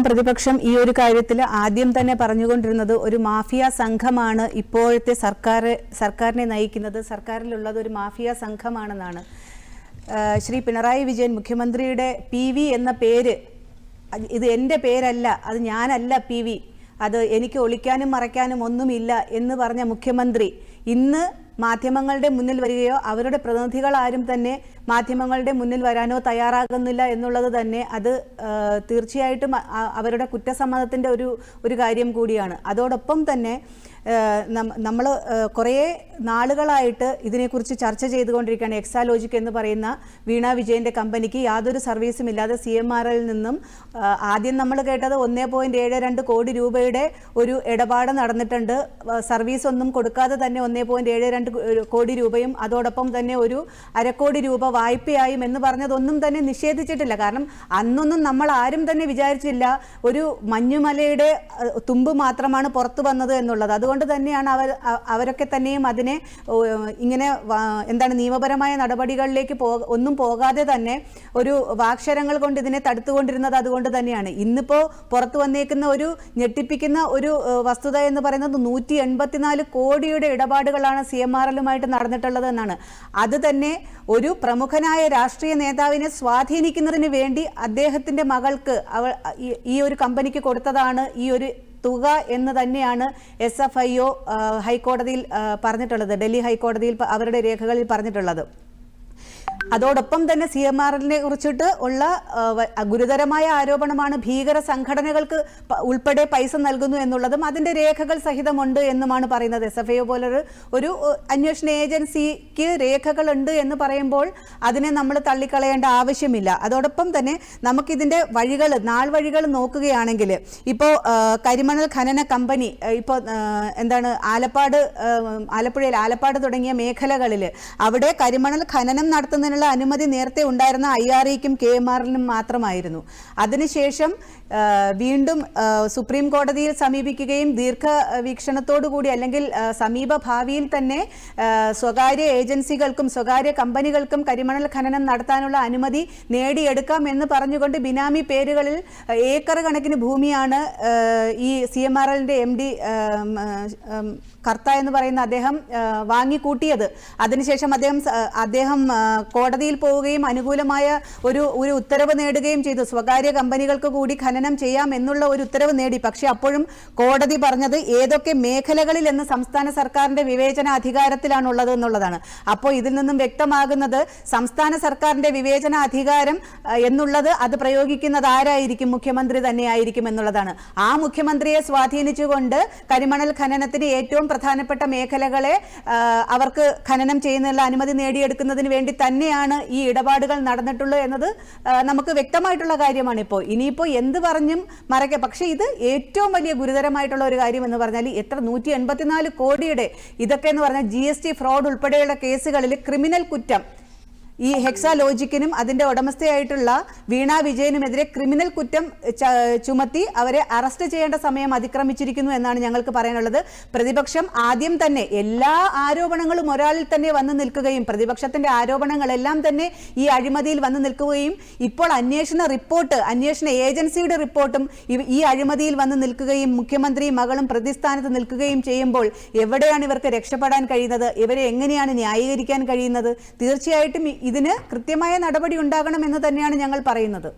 പ്രതിപക്ഷം ഈ ഒരു കാര്യത്തിൽ ആദ്യം തന്നെ പറഞ്ഞുകൊണ്ടിരുന്നത് ഒരു മാഫിയ സംഘമാണ് ഇപ്പോഴത്തെ സർക്കാരിനെ നയിക്കുന്നത്, സർക്കാരിലുള്ളത് ഒരു മാഫിയ സംഘമാണെന്നാണ്. ശ്രീ പിണറായി വിജയൻ മുഖ്യമന്ത്രിയുടെ PV എന്ന പേര്, ഇത് എൻ്റെ പേരല്ല, അത് ഞാനല്ല PV, അത് എനിക്ക് ഒളിക്കാനും മറയ്ക്കാനും ഒന്നുമില്ല എന്ന് പറഞ്ഞ മുഖ്യമന്ത്രി ഇന്ന് മാധ്യമങ്ങളുടെ മുന്നിൽ വരികയോ അവരുടെ പ്രതിനിധികൾ ആരും തന്നെ മാധ്യമങ്ങളുടെ മുന്നിൽ വരാനോ തയ്യാറാകുന്നില്ല എന്നുള്ളത് തന്നെ അത് തീർച്ചയായിട്ടും അവരുടെ കുറ്റസമ്മതത്തിൻ്റെ ഒരു കാര്യം കൂടിയാണ്. അതോടൊപ്പം തന്നെ നമ്മൾ കുറേ നാളുകളായിട്ട് ഇതിനെക്കുറിച്ച് ചർച്ച ചെയ്തുകൊണ്ടിരിക്കുകയാണ്. എക്സാലോജിക് എന്ന് പറയുന്ന വീണ വിജയൻ്റെ കമ്പനിക്ക് യാതൊരു സർവീസും ഇല്ലാതെ CMRL നിന്നും ആദ്യം നമ്മൾ കേട്ടത് 1.72 കോടി രൂപയുടെ ഒരു ഇടപാട് നടന്നിട്ടുണ്ട്. സർവീസ് ഒന്നും കൊടുക്കാതെ തന്നെ 1.72 കോടി രൂപയും അതോടൊപ്പം തന്നെ ഒരു 1/2 കോടി രൂപ വായ്പയായും എന്ന് പറഞ്ഞതൊന്നും തന്നെ നിഷേധിച്ചിട്ടില്ല. കാരണം അന്നൊന്നും നമ്മൾ ആരും തന്നെ വിചാരിച്ചില്ല ഒരു മഞ്ഞുമലയുടെ തുമ്പ് മാത്രമാണ് പുറത്തു വന്നത് എന്നുള്ളത്. അതുകൊണ്ട് തന്നെയാണ് അവരൊക്കെ തന്നെയും അതിനെ ഇങ്ങനെ നിയമപരമായ നടപടികളിലേക്ക് ഒന്നും പോകാതെ തന്നെ ഒരു വാക്ശരങ്ങൾ കൊണ്ട് ഇതിനെ തടുത്തുകൊണ്ടിരുന്നത്. അതുകൊണ്ട് തന്നെയാണ് ഇന്നിപ്പോൾ പുറത്തു വന്നേക്കുന്ന ഒരു ഞെട്ടിപ്പിക്കുന്ന ഒരു വസ്തുത എന്ന് പറയുന്നത് 184 കോടിയുടെ ഇടപാടുകളാണ് CMRLുമായിട്ട് നടന്നിട്ടുള്ളത് എന്നാണ്. അത് തന്നെ ഒരു പ്രമുഖനായ രാഷ്ട്രീയ നേതാവിനെ സ്വാധീനിക്കുന്നതിന് വേണ്ടി അദ്ദേഹത്തിൻ്റെ മകൾക്ക് ഈ ഒരു കമ്പനിക്ക് കൊടുത്തതാണ് ഈ ഒരു തുക എന്ന് തന്നെയാണ് SFIO ഹൈക്കോടതിയിൽ പറഞ്ഞിട്ടുള്ളത്, ഡൽഹി ഹൈക്കോടതിയിൽ അവരുടെ രേഖകളിൽ പറഞ്ഞിട്ടുള്ളത്. അതോടൊപ്പം തന്നെ CMRLനെ കുറിച്ചിട്ട് ഉള്ള ഗുരുതരമായ ആരോപണമാണ് ഭീകര സംഘടനകൾക്ക് ഉൾപ്പെടെ പൈസ നൽകുന്നു എന്നുള്ളതും അതിൻ്റെ രേഖകൾ സഹിതമുണ്ട് എന്നുമാണ് പറയുന്നത്. SFIO പോലൊരു അന്വേഷണ ഏജൻസിക്ക് രേഖകളുണ്ട് എന്ന് പറയുമ്പോൾ അതിനെ നമ്മൾ തള്ളിക്കളയേണ്ട ആവശ്യമില്ല. അതോടൊപ്പം തന്നെ നമുക്കിതിൻ്റെ നാൾ വഴികൾ നോക്കുകയാണെങ്കിൽ ഇപ്പോൾ കരിമണൽ ഖനന കമ്പനി ഇപ്പോൾ ആലപ്പുഴയിൽ ആലപ്പാട് തുടങ്ങിയ മേഖലകളിൽ അവിടെ കരിമണൽ ഖനനം നടത്തുന്നതിന് അനുമതി നേരത്തെ ഉണ്ടായിരുന്ന IREക്കും KMRLനും മാത്രമായിരുന്നു. അതിനുശേഷം വീണ്ടും സുപ്രീം കോടതിയിൽ സമീപിക്കുകയും ദീർഘവീക്ഷണത്തോടുകൂടി അല്ലെങ്കിൽ സമീപ ഭാവിയിൽ തന്നെ സ്വകാര്യ ഏജൻസികൾക്കും സ്വകാര്യ കമ്പനികൾക്കും കരിമണൽ ഖനനം നടത്താനുള്ള അനുമതി നേടിയെടുക്കാം എന്ന് പറഞ്ഞുകൊണ്ട് ബിനാമി പേരുകളിൽ ഏക്കർ കണക്കിന് ഭൂമിയാണ് ഈ CMRLന്റെ MD കർത്ത എന്ന് പറയുന്ന അദ്ദേഹം വാങ്ങിക്കൂട്ടിയത്. അതിനുശേഷം അദ്ദേഹം കോടതിയിൽ പോവുകയും അനുകൂലമായ ഒരു ഉത്തരവ് നേടുകയും ചെയ്തു. സ്വകാര്യ കമ്പനികൾക്ക് കൂടി ഖനനം ചെയ്യാം എന്നുള്ള ഒരു ഉത്തരവ് നേടി. പക്ഷെ അപ്പോഴും കോടതി പറഞ്ഞത് ഏതൊക്കെ മേഖലകളിൽ എന്ന് സംസ്ഥാന സർക്കാരിന്റെ വിവേചന അധികാരത്തിലാണുള്ളത് എന്നുള്ളതാണ്. അപ്പോൾ ഇതിൽ നിന്നും വ്യക്തമാകുന്നത് സംസ്ഥാന സർക്കാരിന്റെ വിവേചന അധികാരം എന്നുള്ളത് അത് പ്രയോഗിക്കുന്നത് ആരായിരിക്കും? മുഖ്യമന്ത്രി തന്നെയായിരിക്കും എന്നുള്ളതാണ്. ആ മുഖ്യമന്ത്രിയെ സ്വാധീനിച്ചുകൊണ്ട് കരിമണൽ ഖനനത്തിന് ഏറ്റവും പ്രധാനപ്പെട്ട മേഖലകളെ അവർക്ക് ഖനനം ചെയ്യുന്നതിനുള്ള അനുമതി നേടിയെടുക്കുന്നതിന് വേണ്ടി തന്നെയാണ് ഈ ഇടപാടുകൾ നടന്നിട്ടുള്ളത് എന്നത് നമുക്ക് വ്യക്തമായിട്ടുള്ള കാര്യമാണ്. ഇനിയിപ്പോൾ എന്ത് പറഞ്ഞും മറയ്ക്കാം. പക്ഷേ ഇത് ഏറ്റവും വലിയ ഗുരുതരമായിട്ടുള്ള ഒരു കാര്യം എന്ന് പറഞ്ഞാൽ 184 കോടിയുടെ ഇതൊക്കെ എന്ന് പറഞ്ഞാൽ GST ഫ്രോഡ് ഉൾപ്പെടെയുള്ള കേസുകളിൽ ക്രിമിനൽ കുറ്റം ഈ ഹെക്സാലോജിക്കിനും അതിൻ്റെ ഉടമസ്ഥയായിട്ടുള്ള വീണ വിജയനുമെതിരെ ക്രിമിനൽ കുറ്റം ചുമത്തി അവരെ അറസ്റ്റ് ചെയ്യേണ്ട സമയം അതിക്രമിച്ചിരിക്കുന്നു എന്നാണ് ഞങ്ങൾക്ക് പറയാനുള്ളത്. പ്രതിപക്ഷം ആദ്യം തന്നെ എല്ലാ ആരോപണങ്ങളും ഒരാളിൽ തന്നെ വന്നു നിൽക്കുകയും പ്രതിപക്ഷത്തിൻ്റെ ആരോപണങ്ങളെല്ലാം തന്നെ ഈ അഴിമതിയിൽ വന്നു നിൽക്കുകയും ഇപ്പോൾ അന്വേഷണ ഏജൻസിയുടെ റിപ്പോർട്ടും ഈ അഴിമതിയിൽ വന്നു നിൽക്കുകയും മുഖ്യമന്ത്രിയും മകളും പ്രതിസ്ഥാനത്ത് നിൽക്കുകയും ചെയ്യുമ്പോൾ എവിടെയാണ് ഇവർക്ക് രക്ഷപ്പെടാൻ കഴിയുന്നത്? ഇവരെ എങ്ങനെയാണ് ന്യായീകരിക്കാൻ കഴിയുന്നത്? തീർച്ചയായിട്ടും ഇതിന് കൃത്യമായ നടപടി ഉണ്ടാകണം എന്ന് തന്നെയാണ് ഞങ്ങൾ പറയുന്നത്.